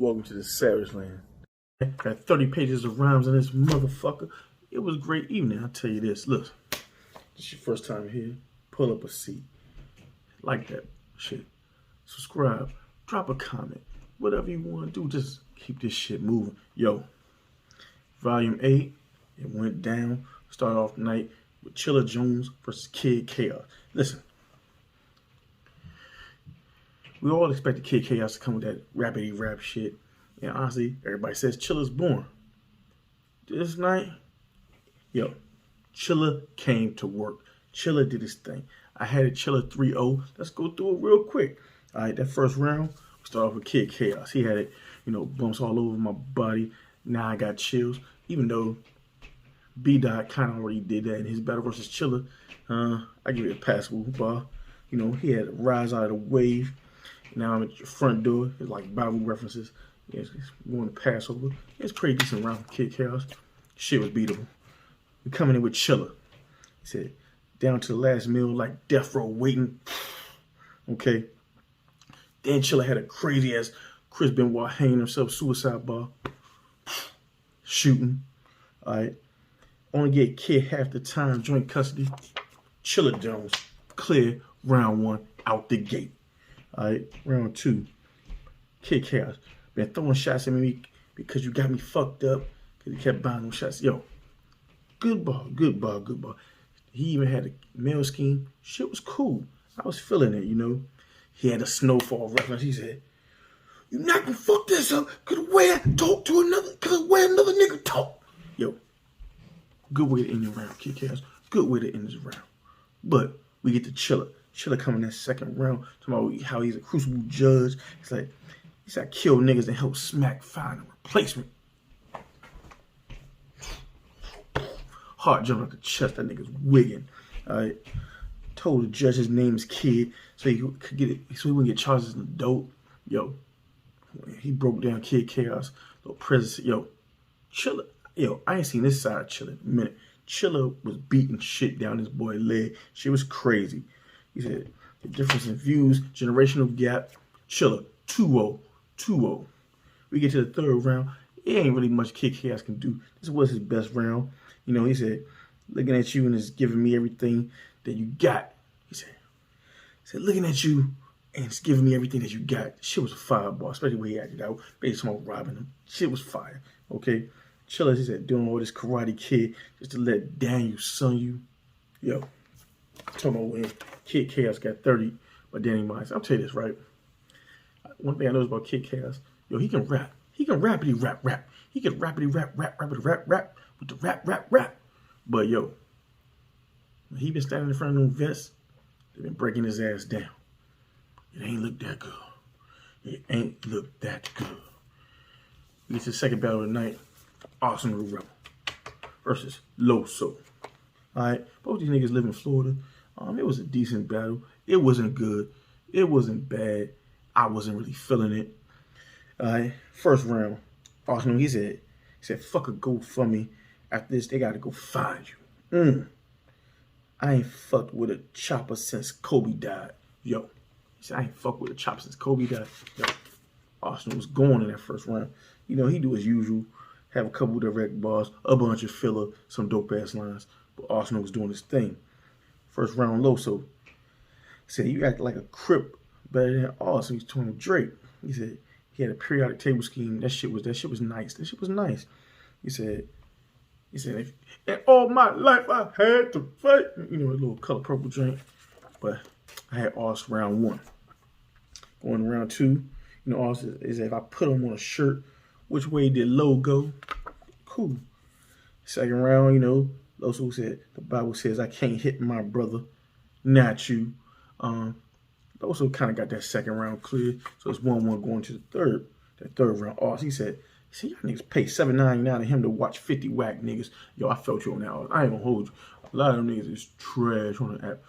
Welcome to the Savage Land. Got 30 pages of rhymes in this motherfucker. It was a great evening, I'll tell you this. Look, this your first time here, pull up a seat. Like that shit. Subscribe, drop a comment. Whatever you want to do, just keep this shit moving. Yo, Volume 8, it went down. Started off the night with Sirius Jones versus Kid Chaos. Listen, we all expected Kid Chaos to come with that rapidy rap shit. And honestly, everybody says Chilla's born. This night, yo, Chilla came to work. Chilla did his thing. I had a Chilla 3-0. Let's go through it real quick. All right, that first round, we start off with Kid Chaos. He had it, bumps all over my body. Now I got chills. Even though B-Dot kind of already did that in his battle versus Chilla, I give it a passable bar. He had to rise out of the wave. Now I'm at your front door. It's like Bible references. It's going to pass over. It's pretty decent round for Kid Chaos. Shit was beatable. We coming in with Chilla. He said, down to the last meal like death row waiting. Okay. Then Chilla had a crazy ass Chris Benoit hanging himself suicide bar. Shooting. Alright. Only get Kid half the time, joint custody. Sirius Jones. Clear round 1 out the gate. Alright, round 2. Kid Chaos. Been throwing shots at me because you got me fucked up. Because he kept buying them shots. Yo, good ball, good ball, good ball. He even had a mail scheme. Shit was cool. I was feeling it, He had a snowfall reference. He said, "You not gonna fuck this up because the way I talk to another, because the way another nigga talk." Yo, good way to end the round, Kid Chaos. Good way to end this round. But we get to Chilla. Chilla coming in that second round, talking about how he's a crucible judge. He's like, he said, I kill niggas and help Smack find a replacement. Heart jumping out the chest, that nigga's wigging. Alright. Told the judge his name is Kid, so he could get it, so he wouldn't get charged as an adult. Yo, he broke down Kid Chaos, little prison. Yo, Chilla. Yo, I ain't seen this side of Chilla in a minute. Chilla was beating shit down his boy's leg. Shit was crazy. He said, the difference in views, generational gap, Chilla, 2-0, 2-0. We get to the third round. It ain't really much Kid Chaos can do. This was his best round. He said, looking at you and it's giving me everything that you got. He said, looking at you and it's giving me everything that you got. Shit was a fireball, especially when he acted out. Based smoke robbing him. Shit was fire. Okay? Chilla, he said, doing all this Karate Kid just to let Daniel son you. Yo, talking about when Kid Chaos got 30 by Danny Myers. I'll tell you this, right? One thing I know about Kid Chaos, yo, he can rap. He can rapidy rap. He can rapidy rap with the rap. But yo, when he been standing in front of them vets, they been breaking his ass down. It ain't look that good. It ain't look that good. We get to the second battle of the night. Arsenal Rebel versus Loso. Alright, both these niggas live in Florida. It was a decent battle. It wasn't good. It wasn't bad. I wasn't really feeling it. Alright, first round, Arsenal, he said, fuck a GoFundMe. After this, they gotta go find you. I ain't fucked with a chopper since Kobe died. Yo, he said, I ain't fucked with a chopper since Kobe died. Yo, Arsenal was going in that first round. He do his usual. Have a couple of direct bars, a bunch of filler, some dope-ass lines. But Arsenal was doing his thing. First round Loso. He said, you act like a Crip better than Arsenal. He's talking to Drake. He said, he had a periodic table scheme. That shit was nice. That shit was nice. He said, and all my life I had to fight. A little color purple drink. But I had Arsenal round 1. Going to round 2, Arsenal is if I put him on a shirt, which way did Low go? Cool. Second round, Loso said, the Bible says I can't hit my brother, not you. Loso kind of got that second round clear. So it's 1-1 going to the third round. He said, y'all niggas pay $7.99 to him to watch 50 whack niggas. Yo, I felt you on that. I ain't gonna hold you. A lot of them niggas is trash on the app.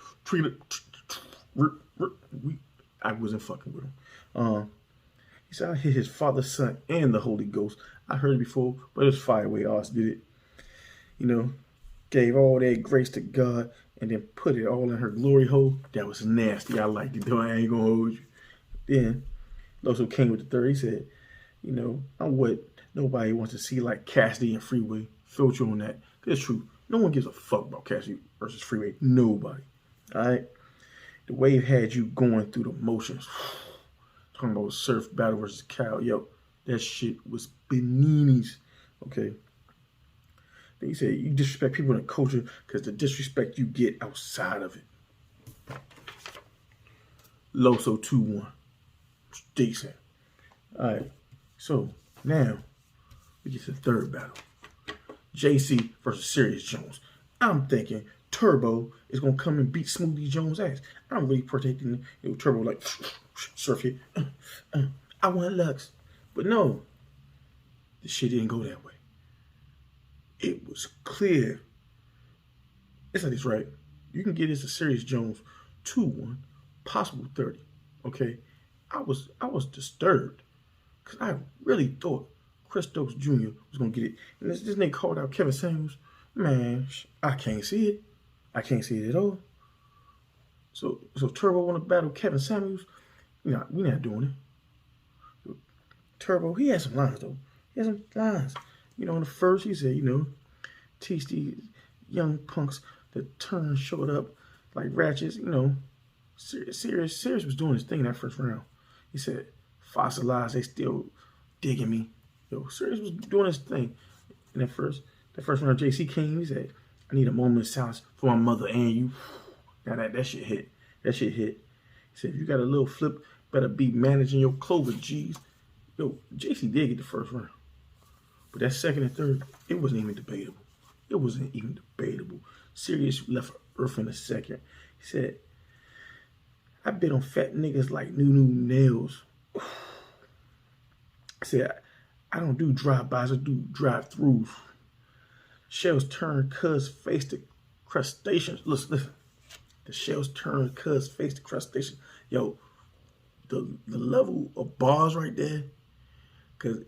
I wasn't fucking with him. He said, I hit his Father, Son, and the Holy Ghost. I heard it before, but it's fire way Oz did it. Gave all that grace to God and then put it all in her glory hole. That was nasty. I liked it, though. I ain't gonna hold you. Then Loso came with the third. He said, You know, I'm what nobody wants to see, like Cassidy and Freeway. Filter on that. It's true. No one gives a fuck about Cassidy versus Freeway. Nobody. All right. The wave had you going through the motions. Talking about Surf Battle versus Cal. Yo, that shit was bananas. Okay. Then you say you disrespect people in the culture because the disrespect you get outside of it. Loso 2-1. Decent. Alright. So now we get to the third battle. JC versus Sirius Jones. I'm thinking Turbo is gonna come and beat Smoothie Jones' ass. I'm really protecting Turbo like surf it. I want Lux. But no. The shit didn't go that way. It was clear. It's like this, right? You can get this to Sirius Jones 2-1, possible 30. Okay? I was disturbed. Because I really thought Chris Stokes Jr. was going to get it. And this nigga called out Kevin Samuels. Man, I can't see it. I can't see it at all. So Turbo want to battle Kevin Samuels. We're not doing it. Turbo, he had some lines, though. He had some lines. You know, in the first, he said, teach these young punks that turn showed up like ratchets. Sirius was doing his thing in that first round. He said, fossilized, they still digging me. Yo, Sirius was doing his thing in that first round. JC came, he said, I need a moment of silence for my mother and you. Now that shit hit. That shit hit. He said, if you got a little flip, better be managing your Clover G's. Yo, JC did get the first round. But that second and third, it wasn't even debatable. It wasn't even debatable. Sirius left Earth in a second. He said, I bet on fat niggas like new nails. He said, I don't do drive-bys, I do drive-throughs. Shells turn cuz face to crustaceans. Listen. The shells turn cuz face to crustaceans. Yo, the level of bars right there, because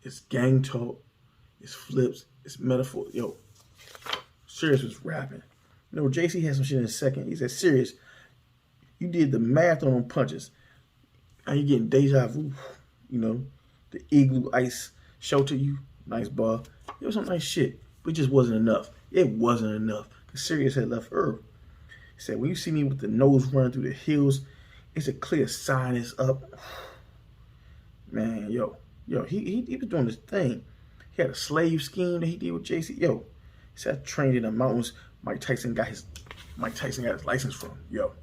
it's gang talk, it's flips, it's metaphor. Yo, Sirius was rapping. JC had some shit in a second. He said, Sirius, you did the math on them punches. Now you getting deja vu. The igloo ice shelter you. Nice bar. It was some nice shit. But it just wasn't enough. It wasn't enough. Because Sirius had left Earth. He said, when you see me with the nose running through the hills, it's a clear sign it's up. Man, yo, he was doing this thing. He had a slave scheme that he did with JC. Yo, he said, I trained in the mountains Mike Tyson got his license from. Yo,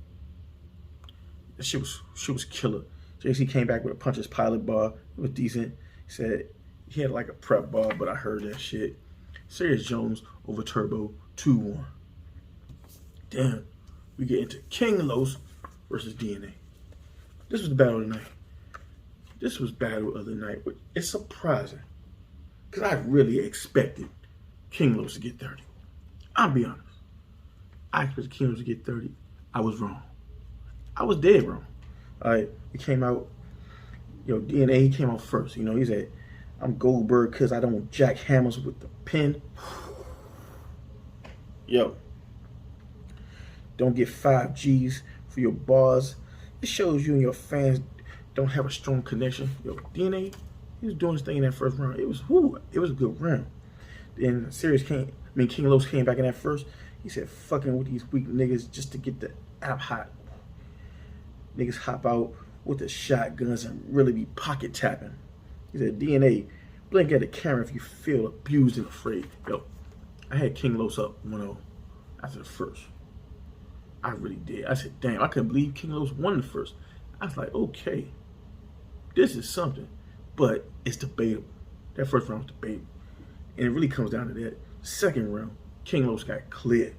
that shit was killer. JC came back with a punches pilot bar. It was decent. He said he had like a prep bar, but I heard that shit. Sirius Jones over Turbo 2-1. Damn, we get into King Los versus DNA. This was the battle of the night. This was battle of the night. It's surprising. Because I really expected King Los to get 30. I'll be honest. I expected King Los to get 30. I was wrong. I was dead wrong. All right, it came out, DNA, he came out first. He said, I'm Goldberg because I don't jack hammers with the pen. Yo, don't get 5 G's for your bars. It shows you and your fans don't have a strong connection. Yo, DNA, he was doing his thing in that first round. It was a good round. Then King Los came back in that first. He said, fucking with these weak niggas just to get the app hot. Niggas hop out with the shotguns and really be pocket tapping. He said, DNA, blink at the camera if you feel abused and afraid. Yo, I had King Los up 1-0 after the first. I really did. I said, damn, I couldn't believe King Los won the first. I was like, okay, this is something. But it's debatable. That first round was debatable. And it really comes down to that. Second round, King Los got cleared.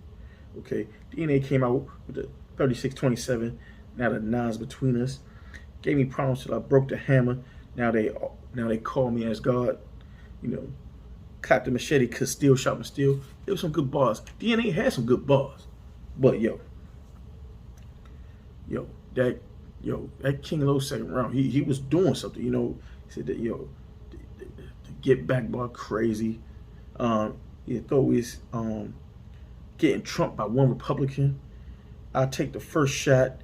Okay, DNA came out with the 36-27. Now the nines between us. Gave me problems till I broke the hammer. Now they call me as God. Clapped the machete cause steel sharp steel. There was some good bars. DNA had some good bars. But that King Los second round, he was doing something. He said that the get back bar crazy. He thought we was getting trumped by one Republican. I'll take the first shot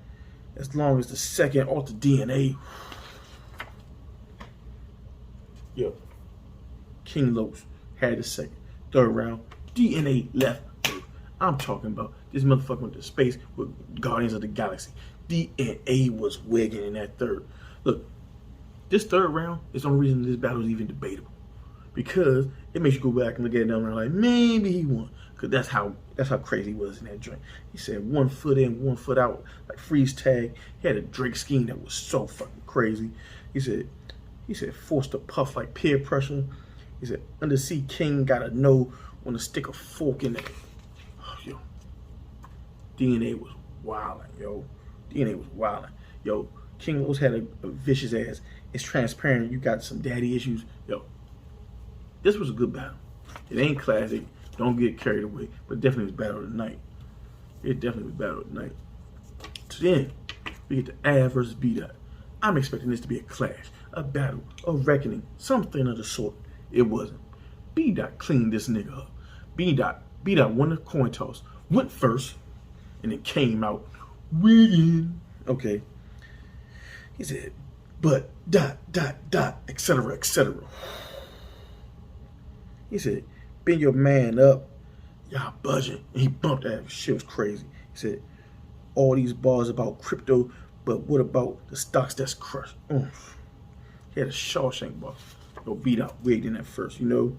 as long as the second off the DNA. Yo, King Los had the second. Third round, DNA left. I'm talking about this motherfucker went to space with Guardians of the Galaxy. DNA was wigging in that third. Look, this third round is the only reason this battle is even debatable. Because it makes you go back and look at it down like maybe he won. Because that's how crazy he was in that joint. He said 1 foot in, 1 foot out, like freeze tag. He had a Drake scheme that was so fucking crazy. He said forced to puff like peer pressure. He said Undersea King gotta know when to stick a fork in it. Oh, yo, DNA was wildin', yo. DNA was wildin'. Yo, King Los had a vicious ass. It's transparent. You got some daddy issues. Yo, this was a good battle. It ain't classic. Don't get carried away. But definitely was battle of the night. It definitely was battle of the night. So then, we get the Av versus B-Dot. I'm expecting this to be a clash, a battle, a reckoning, something of the sort. It wasn't. B-Dot cleaned this nigga up. B-Dot won the coin toss, went first, and then came out winning. Okay. He said, but ... etc., etc. He said, bend your man up. Y'all budging. And he bumped that. Shit was crazy. He said, all these bars about crypto, but what about the stocks that's crushed? He had a Shawshank bar. Yo, B-Dot wigged in that first, you know.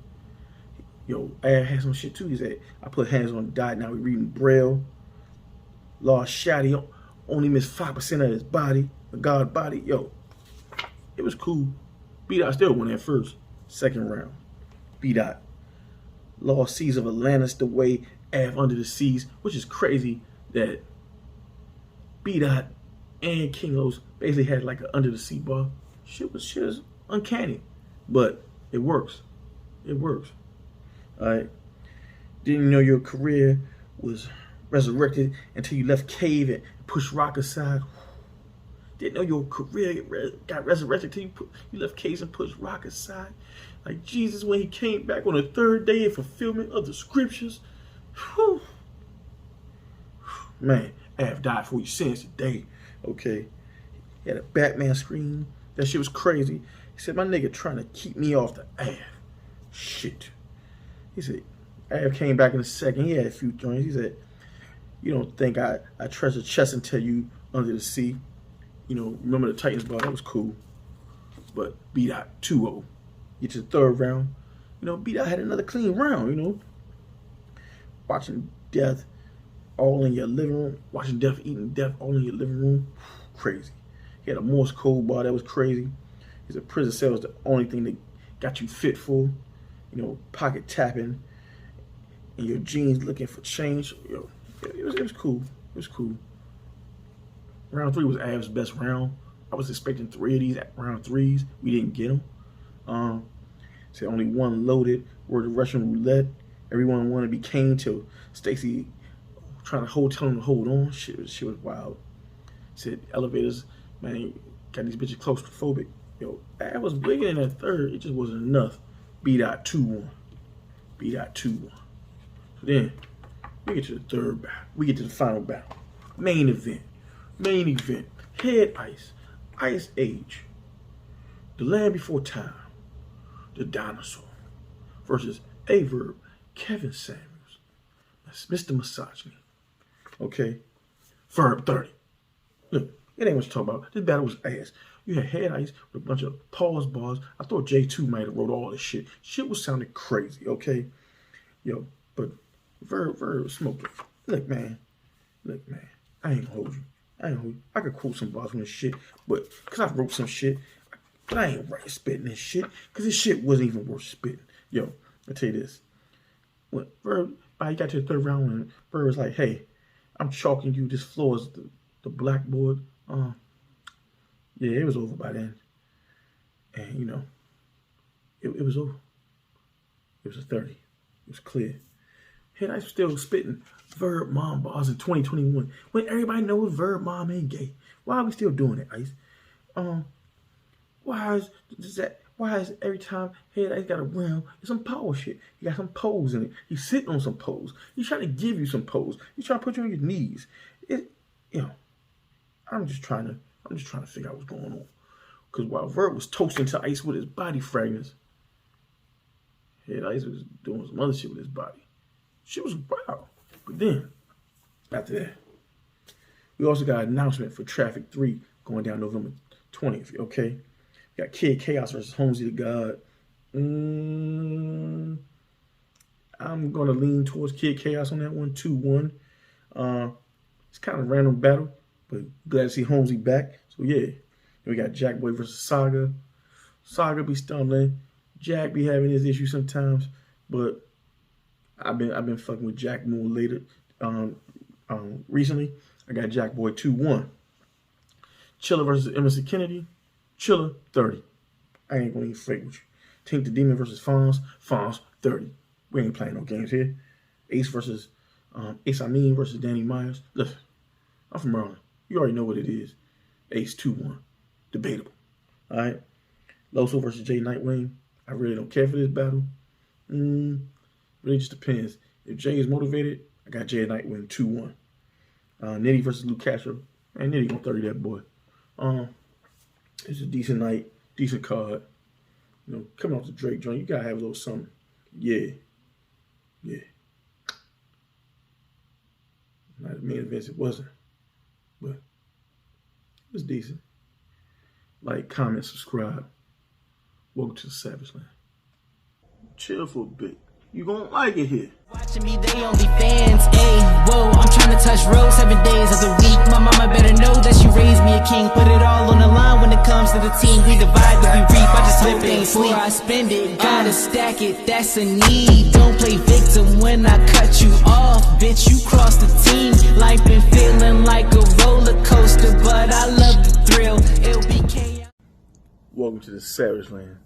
Yo, I had some shit too. He said, I put hands on the dot. Now we reading Braille. Lost Shotty. Only missed 5% of his body. A God body. Yo, it was cool. B-Dot still won that first. Second round. B-Dot lost Seas of Atlantis the way Av Under the Seas, which is crazy that B-Dot and King Los basically had like an under the sea bar. Shit was uncanny. But it works. It works. Alright. Didn't know your career was resurrected until you left cave and pushed rock aside. Didn't know your career got resurrected until you left caves and pushed rock aside. Like Jesus when he came back on the third day in fulfillment of the scriptures. Whew. Man, Av died for your sins today. Okay. He had a Batman scream. That shit was crazy. He said, my nigga trying to keep me off the Av. Shit. He said, Av came back in a second. He had a few joints. He said, you don't think I treasure chest until you under the sea. You know, remember the Titans bar? That was cool. But B-Dot 2-0. Get to the third round. You know, B-Dot had another clean round, you know. Watching death all in your living room. Watching death eating death all in your living room. Crazy. He had a Morse code bar that was crazy. He said prison cell was the only thing that got you fit for. You know, pocket tapping. And your jeans looking for change. Yo, it was cool. It was cool. Round 3 was Av's best round. I was expecting 3 of these at round 3s. We didn't get them. Said only one loaded. Were the Russian roulette. Everyone wanted to be Kane till Stacy trying to tell him to hold on. Shit was wild. Said elevators, man, got these bitches claustrophobic. Yo, Av was bigger in that third. It just wasn't enough. B-Dot 2-1. B-Dot 2-1. So then we get to the third battle. We get to the final battle. Main event. Main event. Head Ice. Ice Age. The Land Before Time. The Dinosaur. Versus Averb. Kevin Samuels. That's Mr. Misogyny. Okay. Verb 30. Look, it ain't much to talk about. This battle was ass. You had Head Ice with a bunch of pause bars. I thought J2 might have wrote all this shit. Shit was sounding crazy, okay? Yo, but Verb smoking. Look, man. I ain't gonna hold you. I could quote some bars from this shit, but cause I wrote some shit, but I ain't spitting this shit, cause this shit wasn't even worth spitting. Yo, I'll tell you this. When Verb, I got to the third round and Verb was like, hey, I'm chalking you, this floor is the blackboard. Yeah, it was over by then. And you know, it was over. It was a 30. It was clear. Head Ice was still spitting Verb mom bars in 2021 when everybody knows Verb mom ain't gay. Why are we still doing it, Ice? Why is every time Head Ice got a round, it's some power shit. He got some pose in it. He's sitting on some pose. He's trying to give you some pose. He's trying to put you on your knees. I'm just trying to figure out what's going on. Because while Verb was toasting to Ice with his body fragments, Head Ice was doing some other shit with his body. Shit was wild. But then, after that, we also got an announcement for Traffic 3 going down November 20th, okay? We got Kid Chaos versus Holmesy the God. I'm going to lean towards Kid Chaos on that one, 2-1. It's kind of a random battle, but glad to see Holmesy back. So, yeah. We got Jack Boy versus Saga. Saga be stumbling. Jack be having his issues sometimes, but I've been fucking with Jack more later. Recently, I got Jack Boy 2-1. Chilla versus Emerson Kennedy. Chilla 30. I ain't gonna even fake with you. Tink the Demon versus Fonz. Fonz 30. We ain't playing no games here. Ace versus Ace Amin versus Danny Myers. Listen, I'm from Maryland. You already know what it is. Ace 2-1. Debatable. All right. Loso versus Jay Nightwing. I really don't care for this battle. Really just depends. If Jay is motivated, I got Jay Nightwing 2-1. Nitty versus Luke Castro. Man, Nitty gonna 30 that boy. It's a decent night, decent card. You know, coming off the Drake joint, you gotta have a little something. Yeah. Not the main events, it wasn't, but it was decent. Like, comment, subscribe. Welcome to the Savage Land. Chill for a bit. You gonna like it here. Watching me, they only fans. Ayy, whoa, I'm trying to touch road 7 days of the week. My mama better know that she raised me a king. Put it all on the line when it comes to the team. We divide, but we reap. I just hope they ain't sleep. Before I spend it, gotta stack it, that's a need. Don't play victim when I cut you off. Bitch, you crossed the team. Life been feeling like a roller coaster, but I love the thrill. It'll be chaos. Welcome to the Savage Land.